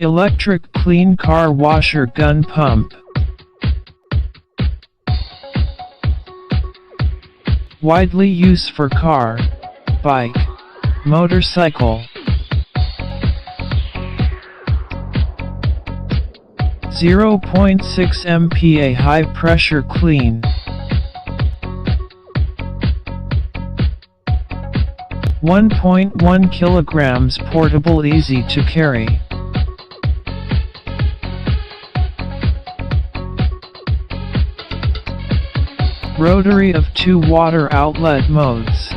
Electric clean car washer gun pump. Widely used for car, bike, motorcycle. 0.6 MPa high pressure clean. 1.1 kilograms portable, easy to carry. Rotary of 2 water outlet modes.